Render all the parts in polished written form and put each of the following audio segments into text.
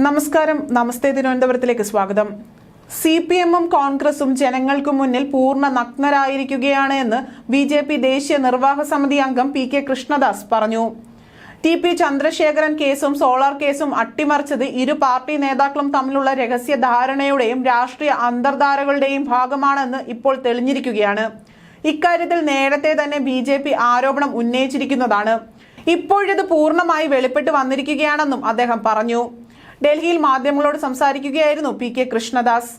നമസ്കാരം, നമസ്തേ തിരുവനന്തപുരത്തിലേക്ക് സ്വാഗതം. CPM-ഉം കോൺഗ്രസും ജനങ്ങൾക്ക് മുന്നിൽ പൂർണ്ണ നഗ്നരായിരിക്കുകയാണ് എന്ന് BJP ദേശീയ നിർവാഹക സമിതി അംഗം PK കൃഷ്ണദാസ് പറഞ്ഞു. TP ചന്ദ്രശേഖരൻ കേസും സോളാർ കേസും അട്ടിമറിച്ചത് ഇരു പാർട്ടി നേതാക്കളും തമ്മിലുള്ള രഹസ്യ ധാരണയുടെയും രാഷ്ട്രീയ അന്തർധാരകളുടെയും ഭാഗമാണെന്ന് ഇപ്പോൾ തെളിഞ്ഞിരിക്കുകയാണ്. ഇക്കാര്യത്തിൽ നേരത്തെ തന്നെ BJP ആരോപണം ഉന്നയിച്ചിരിക്കുന്നതാണ്. ഇപ്പോഴിത് പൂർണ്ണമായി വെളിപ്പെട്ട് വന്നിരിക്കുകയാണെന്നും അദ്ദേഹം പറഞ്ഞു. ഡൽഹിയിൽ മാധ്യമങ്ങളോട് സംസാരിക്കുകയായിരുന്നു PK കൃഷ്ണദാസ്.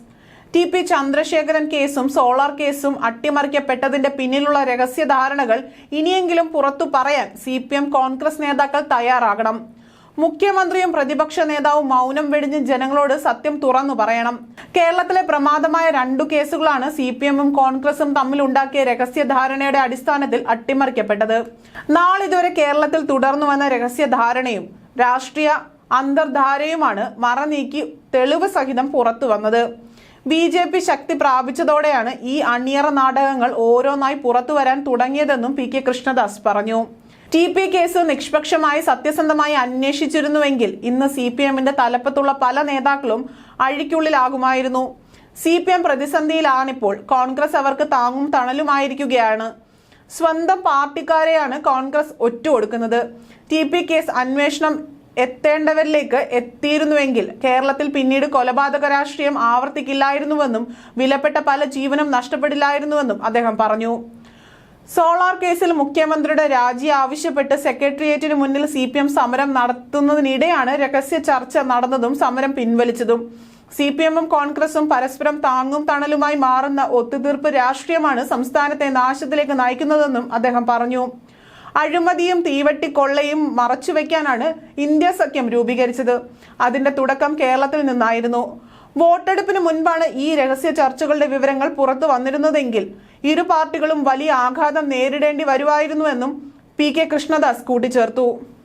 TP ചന്ദ്രശേഖരൻ കേസും സോളാർ കേസും അട്ടിമറിക്കപ്പെട്ടതിന്റെ പിന്നിലുള്ള രഹസ്യധാരണകൾ ഇനിയെങ്കിലും പുറത്തു പറയാൻ CPM കോൺഗ്രസ് നേതാക്കൾ തയ്യാറാകണം. മുഖ്യമന്ത്രിയും പ്രതിപക്ഷ നേതാവും മൗനം വെടിഞ്ഞ് ജനങ്ങളോട് സത്യം തുറന്നു പറയണം. കേരളത്തിലെ പ്രമാദമായ 2 കേസുകളാണ് CPM-ഉം കോൺഗ്രസും തമ്മിലുണ്ടാക്കിയ രഹസ്യധാരണയുടെ അടിസ്ഥാനത്തിൽ അട്ടിമറിക്കപ്പെട്ടത്. നാളിതുവരെ കേരളത്തിൽ തുടർന്നു വന്ന രഹസ്യധാരണയും രാഷ്ട്രീയ അന്തർധാരയുമാണ് മറനീക്കി തെളിവ് സഹിതം പുറത്തു വന്നത്. BJP ശക്തി പ്രാപിച്ചതോടെയാണ് ഈ അണിയറ നാടകങ്ങൾ ഓരോന്നായി പുറത്തു വരാൻ തുടങ്ങിയതെന്നും PK കൃഷ്ണദാസ് പറഞ്ഞു. TP കേസ് നിഷ്പക്ഷമായി സത്യസന്ധമായി അന്വേഷിച്ചിരുന്നുവെങ്കിൽ ഇന്ന് CPM-ന്റെ തലപ്പത്തുള്ള പല നേതാക്കളും അഴിക്കുള്ളിലാകുമായിരുന്നു. CPM പ്രതിസന്ധിയിലാണിപ്പോൾ. കോൺഗ്രസ് അവർക്ക് താങ്ങും തണലുമായിരിക്കുകയാണ്. സ്വന്തം പാർട്ടിക്കാരെയാണ് കോൺഗ്രസ് ഒറ്റുകൊടുക്കുന്നത്. TP കേസ് അന്വേഷണം എത്തേണ്ടവരിലേക്ക് എത്തിയിരുന്നുവെങ്കിൽ കേരളത്തിൽ പിന്നീട് കൊലപാതക രാഷ്ട്രീയം ആവർത്തിക്കില്ലായിരുന്നുവെന്നും വിലപ്പെട്ട പല ജീവനും നഷ്ടപ്പെടില്ലായിരുന്നുവെന്നും അദ്ദേഹം പറഞ്ഞു. സോളാർ കേസിൽ മുഖ്യമന്ത്രിയുടെ രാജി ആവശ്യപ്പെട്ട് സെക്രട്ടേറിയറ്റിന് മുന്നിൽ CPM സമരം നടത്തുന്നതിനിടെയാണ് രഹസ്യ ചർച്ച നടന്നതും സമരം പിൻവലിച്ചതും. CPM-ഉം കോൺഗ്രസും പരസ്പരം താങ്ങും തണലുമായി മാറുന്ന ഒത്തുതീർപ്പ് രാഷ്ട്രീയമാണ് സംസ്ഥാനത്തെ നാശത്തിലേക്ക് നയിക്കുന്നതെന്നും അദ്ദേഹം പറഞ്ഞു. അഴിമതിയും തീവട്ടിക്കൊള്ളയും മറച്ചുവെക്കാനാണ് ഇന്ത്യ സഖ്യം രൂപീകരിച്ചത്. അതിന്റെ തുടക്കം കേരളത്തിൽ നിന്നായിരുന്നു. വോട്ടെടുപ്പിന് മുൻപാണ് ഈ രഹസ്യ ചർച്ചകളുടെ വിവരങ്ങൾ പുറത്തു വന്നിരുന്നതെങ്കിൽ ഇരു പാർട്ടികളും വലിയ ആഘാതം നേരിടേണ്ടി വരുമായിരുന്നുവെന്നും PK കൃഷ്ണദാസ് കൂട്ടിച്ചേർത്തു.